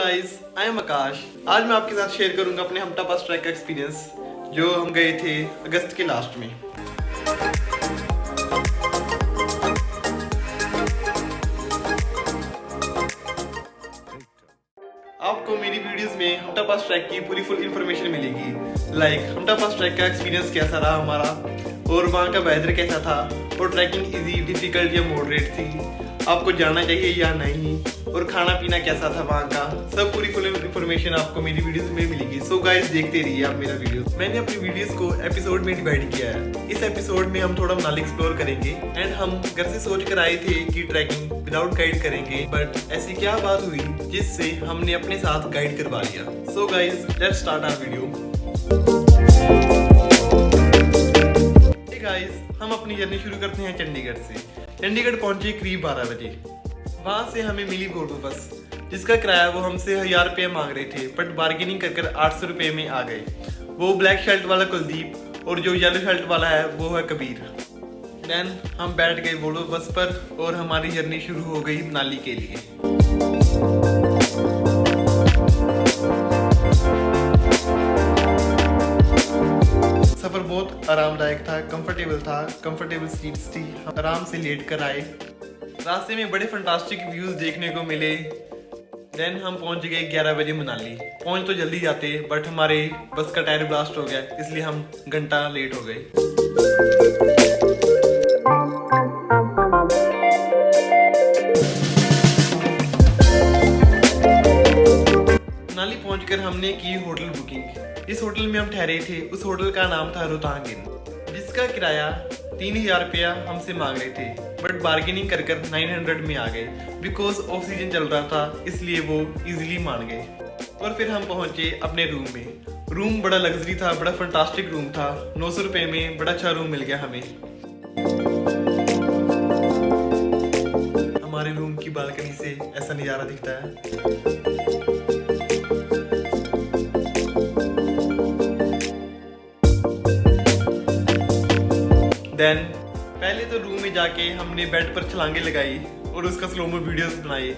Guys, I am आकाश। आज मैं आपके साथ शेयर करूंगा अपने हमटा पास ट्रैक का एक्सपीरियंस जो हम गए थे अगस्त के लास्ट में। आपको मेरी वीडियोस में हमटा पास ट्रैक की पूरी फुल इन्फॉर्मेशन मिलेगी, लाइक हमटा पास ट्रैक का एक्सपीरियंस कैसा रहा हमारा और वहाँ का वेदर कैसा था और ट्रैकिंग इजी, डिफिकल्ट या मॉडरेट थी, आपको जाना चाहिए या नहीं, और खाना पीना कैसा था वहाँ का, सब पूरी फुल इन्फॉर्मेशन आपको मेरी वीडियोस में मिलेगी। सो गाइस, देखते रहिए आप मेरा वीडियो। मैंने अपनी वीडियोस को एपिसोड में डिवाइड किया है। इस एपिसोड में हम थोड़ा मनाली एक्सप्लोर करेंगे एंड हम घर से सोच कर आए थे कि ट्रैकिंग विदाउट गाइड करेंगे, बट ऐसी क्या बात हुई जिससे हमने अपने साथ गाइड करवा लिया। So guys, let's start our video. Guys, हम अपनी जर्नी शुरू करते हैं चंडीगढ़ से। चंडीगढ़ पहुंचे करीब 12 बजे। वहां से हमें मिली वोल्वो बस, जिसका किराया वो हमसे 1000 रुपये मांग रहे थे, बट बार्गेनिंग कर 800 रुपये में आ गए। वो ब्लैक शर्ट वाला कुलदीप और जो येलो शर्ट वाला है वो है कबीर। देन हम बैठ गए वोल्वो बस पर और हमारी जर्नी शुरू हो गई मनाली के लिए। सफर बहुत आरामदायक था, कंफर्टेबल था, कंफर्टेबल सीट्स थी, हम आराम से लेट कर आए। रास्ते में बड़े फंटास्टिक व्यूज देखने को मिले। देन हम पहुंच गए 11 बजे मनाली। पहुंच तो जल्दी जाते, बट हमारे बस का टायर ब्लास्ट हो गया, इसलिए हम घंटा लेट हो गए। मनाली पहुंचकर हमने की होटल बुकिंग। इस होटल में हम ठहरे थे, उस होटल का नाम था रोहतांग इन, जिसका किराया 3000 रुपया हमसे मांग रहे थे, बट बार्गेनिंग कर 900 में आ गए। बिकॉज ऑफ सीजन चल रहा था, इसलिए वो इजीली मान गए। और फिर हम पहुंचे अपने रूम में। रूम बड़ा लग्जरी था, बड़ा फंटास्टिक रूम था। 900 रुपये में बड़ा अच्छा रूम मिल गया हमें। हमारे रूम की बालकनी से ऐसा नज़ारा दिखता है। देन पहले तो रूम में जाके हमने बेड पर छलांगे लगाई और उसका स्लोमो वीडियोस बनाए।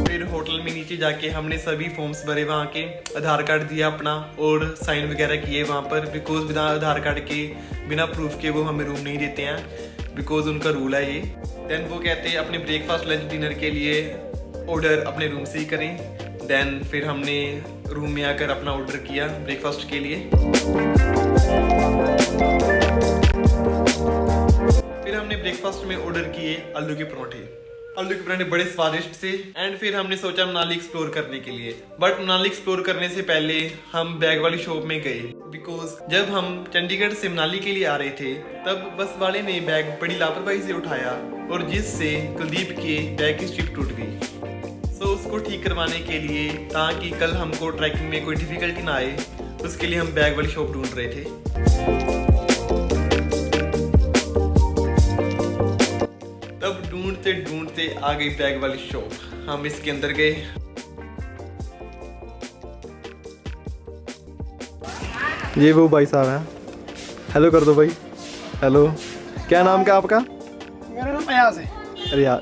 फिर होटल में नीचे जाके हमने सभी फॉर्म्स भरे, वहाँ के आधार कार्ड दिया अपना और साइन वगैरह किए वहाँ पर। बिकॉज बिना आधार कार्ड के, बिना प्रूफ के वो हमें रूम नहीं देते हैं, बिकॉज उनका रूल है ये। देन वो कहते हैं अपने ब्रेकफास्ट, लंच, डिनर के लिए ऑर्डर अपने रूम से ही करें। देन फिर हमने रूम में आकर अपना ऑर्डर किया ब्रेकफास्ट के लिए। फिर हमने ब्रेकफास्ट में ऑर्डर किए आलू के पराठे। आलू के पराठे बड़े स्वादिष्ट थे। एंड फिर हमने सोचा मनाली एक्सप्लोर करने के लिए, बट मनाली एक्सप्लोर करने से पहले हम बैग वाली शॉप में गए। बिकॉज जब हम चंडीगढ़ से मनाली के लिए आ रहे थे, तब बस वाले ने बैग बड़ी लापरवाही से उठाया और जिससे कुलदीप के बैग की स्ट्रिप टूट गई। तो उसको ठीक करवाने के लिए, ताकि कल हमको ट्रैकिंग में कोई डिफिकल्टी ना आए, उसके लिए हम बैग वाली शॉप ढूंढ रहे थे। तब ढूंढते ढूंढते आ गई बैग वाली शॉप। हम इसके अंदर गए। ये वो भाई साहब हैं। हेलो कर दो भाई। हेलो, क्या नाम क्या आपका? मेरा नाम अयाज है।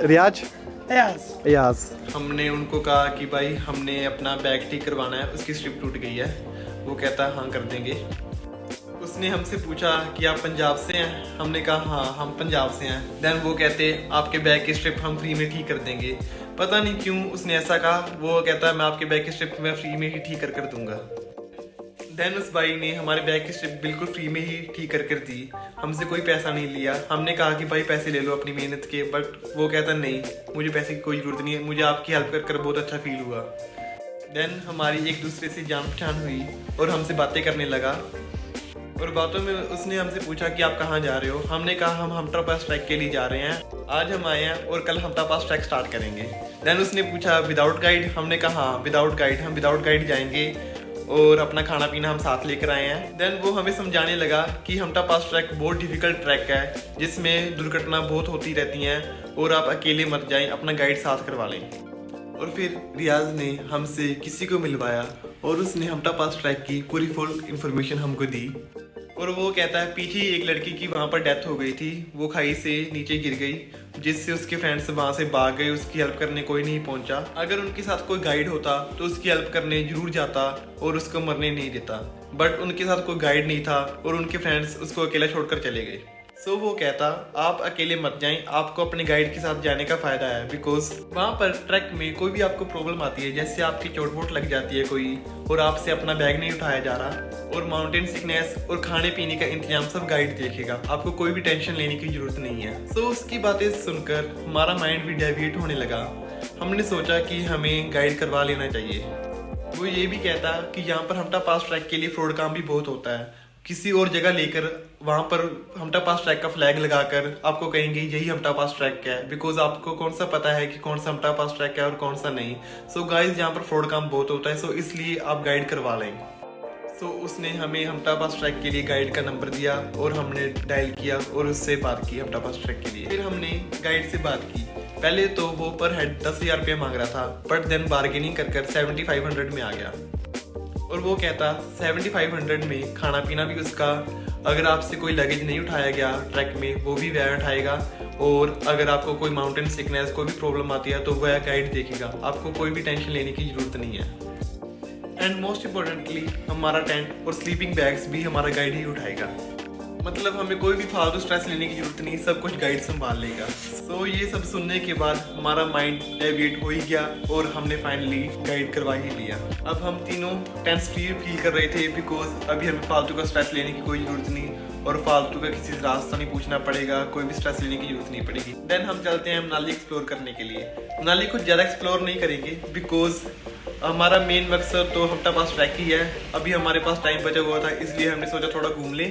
रियाज। अयाज। हमने उनको कहा कि भाई हमने अपना बैग ठीक करवाना है, उसकी स्ट्रिप टूट गई है। वो कहता हाँ कर देंगे। उसने हमसे पूछा कि आप पंजाब से हैं? हमने कहा हाँ हम पंजाब से हैं। देन वो कहते आपके बैग की स्ट्रिप हम फ्री में ठीक कर देंगे। पता नहीं क्यों उसने ऐसा कहा। वो कहता मैं आपके बैग की स्ट्रिप में फ्री में ही ठीक कर दूंगा। देन उस भाई ने हमारे बैग की स्ट्रिप बिल्कुल फ्री में ही ठीक कर दी। हमसे कोई पैसा नहीं लिया। हमने कहा कि भाई पैसे ले लो अपनी मेहनत के, बट वो कहता नहीं, मुझे पैसे की कोई ज़रूरत नहीं है, मुझे आपकी हेल्प कर बहुत अच्छा फील हुआ। देन हमारी एक दूसरे से जान पहचान हुई और हमसे बातें करने लगा। और बातों में उसने हमसे पूछा कि आप कहाँ जा रहे हो? हमने कहा हम हमटा पास ट्रैक के लिए जा रहे हैं। आज हम आए हैं और कल हमटा पास ट्रैक स्टार्ट करेंगे। देन उसने पूछा विदाउट गाइड? हमने कहा हाँ विदाउट गाइड, हम विदाउट गाइड जाएंगे और अपना खाना पीना हम साथ लेकर आए हैं। देन वो हमें समझाने लगा कि हमटा पास ट्रैक बहुत डिफिकल्ट ट्रैक है, जिसमें दुर्घटना बहुत होती रहती हैं और आप अकेले मत जाएं, अपना गाइड साथ करवा लें। और फिर रियाज ने हमसे किसी को मिलवाया और उसने हमटा पास ट्रैक की पूरी फुल इन्फॉर्मेशन हमको दी। और वो कहता है पीछे ही एक लड़की की वहाँ पर डेथ हो गई थी, वो खाई से नीचे गिर गई, जिससे उसके फ्रेंड्स वहाँ से भाग गए, उसकी हेल्प करने कोई नहीं पहुँचा। अगर उनके साथ कोई गाइड होता तो उसकी हेल्प करने जरूर जाता और उसको मरने नहीं देता, बट उनके साथ कोई गाइड नहीं था और उनके फ्रेंड्स उसको अकेला छोड़कर चले गए। सो वो कहता आप अकेले मत जाएं, आपको अपने गाइड के साथ जाने का फायदा है, बिकॉज वहाँ पर ट्रैक में कोई भी आपको प्रॉब्लम आती है, जैसे आपकी चोट वोट लग जाती है कोई और आपसे अपना बैग नहीं उठाया जा रहा, और माउंटेन सिकनेस और खाने पीने का इंतजाम सब गाइड देखेगा, आपको कोई भी टेंशन लेने की जरूरत नहीं है। सो उसकी बातें सुनकर हमारा माइंड भी डेविएट होने लगा। हमने सोचा कि हमें गाइड करवा लेना चाहिए। वो ये भी कहता कि यहाँ पर हमटा पास ट्रैक के लिए फ्रॉड काम भी बहुत होता है, किसी और जगह लेकर वहाँ पर हमटा पास ट्रैक का फ्लैग लगाकर आपको कहेंगे यही हमटा पास ट्रैक का है, बिकॉज आपको कौन सा पता है कि कौन सा हमटा पास ट्रैक है और कौन सा नहीं। सो गाइस यहाँ पर फ्रॉड काम बहुत होता है, सो इसलिए आप गाइड करवा लें। सो उसने हमें हमटा पास ट्रैक के लिए गाइड का नंबर दिया और हमने डायल किया और उससे बात की हमटा पास ट्रैक के लिए। फिर हमने गाइड से बात की। पहले तो वो पर हेड 10,000 रुपये मांग रहा था, बट देन बार्गेनिंग कर 7500 में आ गया। और वो कहता 7500 में खाना पीना भी उसका, अगर आपसे कोई लगेज नहीं उठाया गया ट्रैक में वो भी वह उठाएगा, और अगर आपको कोई माउंटेन सिकनेस कोई भी प्रॉब्लम आती है तो वह गाइड देखेगा, आपको कोई भी टेंशन लेने की जरूरत नहीं है। एंड मोस्ट इम्पोर्टेंटली हमारा टेंट और स्लीपिंग बैग्स भी हमारा गाइड ही उठाएगा, मतलब हमें कोई भी फालतू स्ट्रेस लेने की जरूरत नहीं, सब कुछ गाइड संभाल लेगा। सो ये सब सुनने के बाद हमारा माइंड डेविएट हो ही गया और हमने फाइनली गाइड करवा ही लिया। अब हम तीनों टेंस फ्री फील कर रहे थे, बिकॉज अभी हमें फालतू का स्ट्रेस लेने की कोई जरूरत नहीं और फालतू का किसी से रास्ता नहीं पूछना पड़ेगा, कोई भी स्ट्रेस लेने की जरूरत नहीं पड़ेगी। देन हम चलते हैं मनाली एक्सप्लोर करने के लिए। मनाली कुछ ज़्यादा एक्सप्लोर नहीं करेंगे, बिकॉज हमारा मेन मकसद तो हमटा पास ट्रैक ही है। अभी हमारे पास टाइम बचा हुआ था, इसलिए हमने सोचा थोड़ा घूम ले।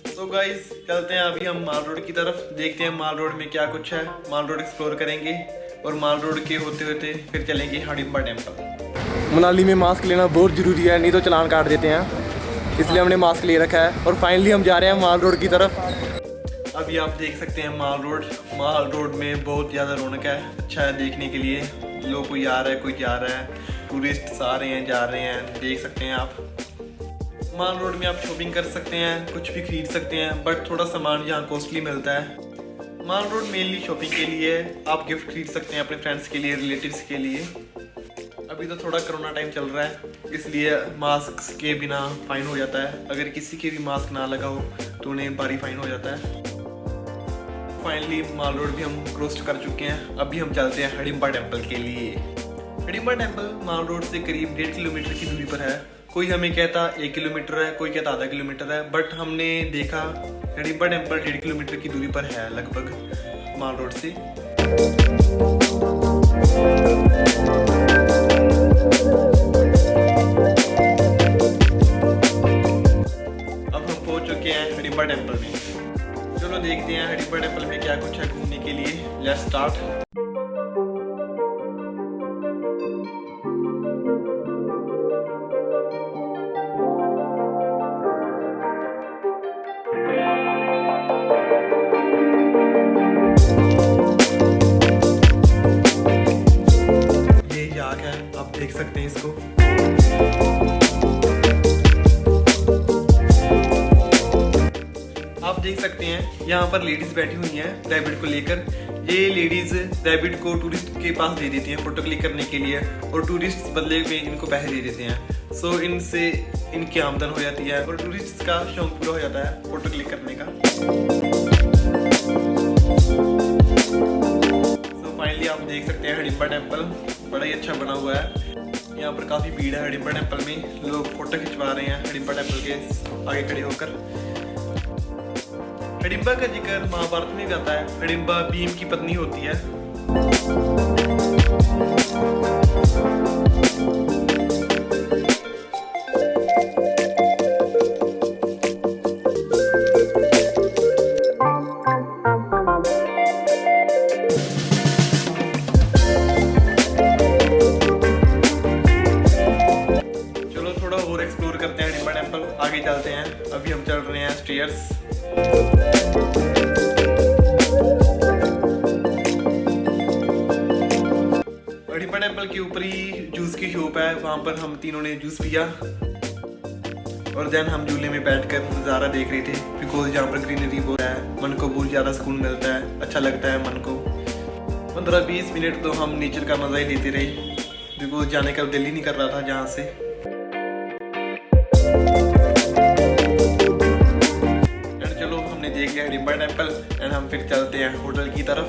तो गाइस चलते हैं अभी हम माल रोड की तरफ, देखते हैं माल रोड में क्या कुछ है। माल रोड एक्सप्लोर करेंगे और माल रोड के होते होते फिर चलेंगे हिडिंबा टेम्पल। मनाली में मास्क लेना बहुत ज़रूरी है, नहीं तो चालान काट देते हैं, इसलिए हमने मास्क ले रखा है। और फाइनली हम जा रहे हैं माल रोड की तरफ। अभी आप देख सकते हैं माल रोड में बहुत ज़्यादा रौनक है, अच्छा है देखने के लिए। लोग कोई आ रहा है कोई जा रहा है, टूरिस्ट आ रहे हैं जा रहे हैं, देख सकते हैं आप। माल रोड में आप शॉपिंग कर सकते हैं, कुछ भी खरीद सकते हैं, बट थोड़ा सामान यहाँ कॉस्टली मिलता है। माल रोड मेनली शॉपिंग के लिए, आप गिफ्ट खरीद सकते हैं अपने फ्रेंड्स के लिए, रिलेटिव्स के लिए। अभी तो थोड़ा कोरोना टाइम चल रहा है, इसलिए मास्क के बिना फाइन हो जाता है। अगर किसी के भी मास्क ना लगा हो तो उन्हें भारी फाइन हो जाता है। फाइनली माल रोड भी हम क्रॉस कर चुके हैं। अभी हम चलते हैं हिडिंबा टेम्पल के लिए। हिडिंबा टेम्पल माल रोड से करीब 1.5 किलोमीटर की दूरी पर है। कोई हमें कहता 1 किलोमीटर है, कोई कहता आधा किलोमीटर है, बट हमने देखा हिडिंबा टेम्पल 1.5 किलोमीटर की दूरी पर है लगभग माल रोड से। अब हम पहुंच चुके हैं हिडिंबा टेम्पल में। चलो देखते हैं हिडिंबा टेम्पल में क्या कुछ है घूमने के लिए। Let's start. आप देख सकते हैं इसको। आप देख सकते हैं यहाँ पर लेडीज बैठी हुई हैं रैबिट को लेकर। ये लेडीज रैबिट को टूरिस्ट के पास दे देती हैं फोटो क्लिक करने के लिए, और टूरिस्ट बदले में इनको पैसे दे देते हैं। सो इनसे इनकी आमदन हो जाती है और टूरिस्ट का शौक पूरा हो जाता है फोटो क्लिक करने का। सो फाइनली आप देख सकते हैं हिडिंबा टेम्पल बड़ा ही अच्छा बना हुआ है। यहाँ पर काफ़ी भीड़ है हिडिंबा टेम्पल में, लोग फोटो खिंचवा रहे हैं हिडिंबा टेम्पल के आगे खड़े होकर। हिडिंबा का जिक्र महाभारत में भी आता है। हिडिंबा भीम की पत्नी होती है। आगे चलते हैं। अभी हम चल रहे हैं स्टेयर्स। हिडिंबा टेम्पल के ऊपर ही जूस की शॉप है, वहाँ पर हम तीनों ने जूस पिया और देन हम झूले में बैठकर नज़ारा देख रहे थे बिकॉज यहाँ पर ग्रीनरी बहुत है, मन को बहुत ज़्यादा सुकून मिलता है, अच्छा लगता है मन को। 15-20 मिनट तो हम नेचर का मज़ा ही लेते रहे बिकॉज जाने का दिल ही नहीं कर रहा था जहाँ से। एंड चलो हमने देख लिया हिडिंबा टेम्पल एंड हम फिर चलते हैं होटल की तरफ।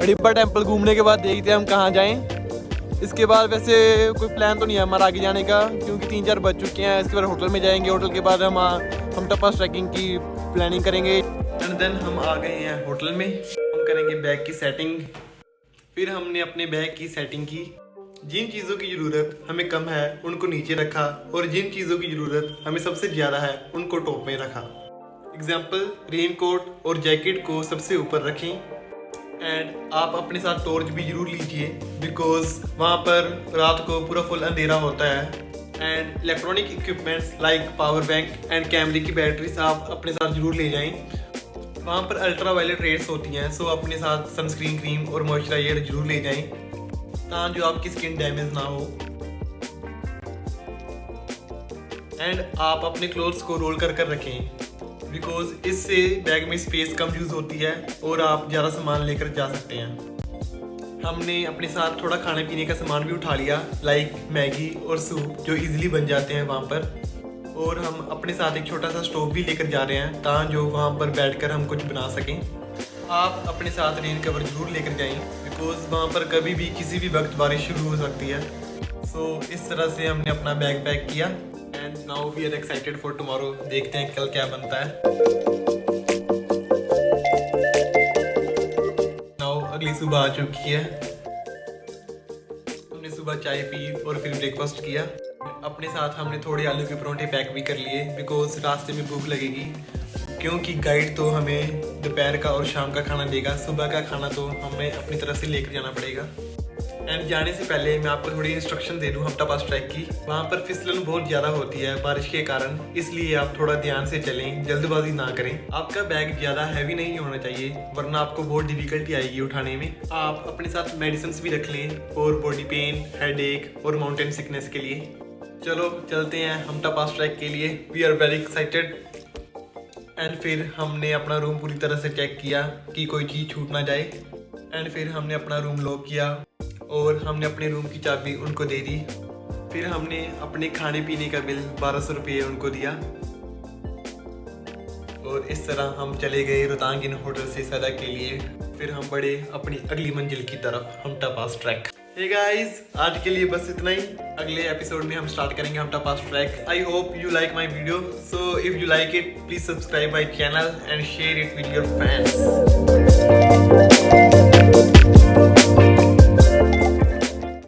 हिडिंबा टेम्पल घूमने के बाद देखते हैं हम कहाँ जाएं। इसके बाद वैसे कोई प्लान तो नहीं है हमारा आगे जाने का क्योंकि 3-4 बज चुके हैं। इसके बाद होटल में जाएंगे, होटल के बाद हम टपास ट्रैकिंग की प्लानिंग करेंगे। एंड देन हम आ गए हैं होटल में, हम करेंगे बैग की सेटिंग। फिर हमने अपने बैग की सेटिंग की, जिन चीज़ों की ज़रूरत हमें कम है उनको नीचे रखा और जिन चीज़ों की ज़रूरत हमें सबसे ज़्यादा है उनको टॉप में रखा। एग्जाम्पल रेन कोट और जैकेट को सबसे ऊपर रखें। एंड आप अपने साथ टॉर्च भी जरूर लीजिए बिकॉज वहाँ पर रात को पूरा फुल अंधेरा होता है। And electronic equipments like power bank and कैमरे की बैटरीज आप अपने साथ जरूर ले जाएं। वहाँ पर अल्ट्रा वायलेट रेड्स होती हैं, सो अपने साथ सनस्क्रीन क्रीम और मॉइस्चराइजर जरूर ले जाएं ताकि जो आपकी स्किन डैमेज ना हो। एंड आप अपने क्लोथ्स को रोल कर रखें बिकॉज इससे बैग में स्पेस कम यूज़ होती है और आप ज़्यादा सामान लेकर जा सकते हैं। हमने अपने साथ थोड़ा खाने पीने का सामान भी उठा लिया लाइक मैगी और सूप जो इजीली बन जाते हैं वहाँ पर। और हम अपने साथ एक छोटा सा स्टोव भी लेकर जा रहे हैं ताकि जो वहाँ पर बैठकर हम कुछ बना सकें। आप अपने साथ रेन कवर जरूर लेकर जाएं बिकॉज वहाँ पर कभी भी किसी भी वक्त बारिश शुरू हो सकती है। सो इस तरह से हमने अपना बैग पैक किया and now we are excited for tomorrow. देखते हैं कल क्या बनता है। नाउ अगली सुबह आ चुकी है, हमने सुबह चाय पी और फिर ब्रेकफास्ट किया। अपने साथ हमने थोड़े आलू के परोंठे पैक भी कर लिए बिकॉज रास्ते में भूख लगेगी क्योंकि गाइड तो हमें दोपहर का और शाम का खाना देगा, सुबह का खाना तो हमें अपनी तरफ से लेकर जाना पड़ेगा। एंड जाने से पहले मैं आपको थोड़ी इंस्ट्रक्शन दे दूं हमटा पास ट्रैक की। वहाँ पर फिसलन बहुत ज़्यादा होती है बारिश के कारण, इसलिए आप थोड़ा ध्यान से चलें, जल्दबाजी ना करें। आपका बैग ज़्यादा हैवी नहीं होना चाहिए वरना आपको बहुत डिफिकल्टी आएगी उठाने में। आप अपने साथ मेडिसिन भी रख लें और बॉडी पेन, हेडेक और माउंटेन सिकनेस के लिए। चलो चलते हैं हमटा पास ट्रैक के लिए। We are very excited. And फिर हमने अपना रूम पूरी तरह से चेक किया कि कोई चीज़ छूट ना जाए। एंड फिर हमने अपना रूम लॉक किया और हमने अपने रूम की चाबी उनको दे दी। फिर हमने अपने खाने पीने का बिल 1200 रुपये उनको दिया और इस तरह हम चले गए रोहतांग इन होटल से सदा के लिए। फिर हम बढ़े अपनी अगली मंजिल की तरफ, हमटा पास ट्रैक। हे गाइस, आज के लिए बस इतना ही। अगले एपिसोड में हम स्टार्ट करेंगे हमटा पास ट्रैक। I hope you like my video, so if you like it please subscribe my channel and share it with your friends.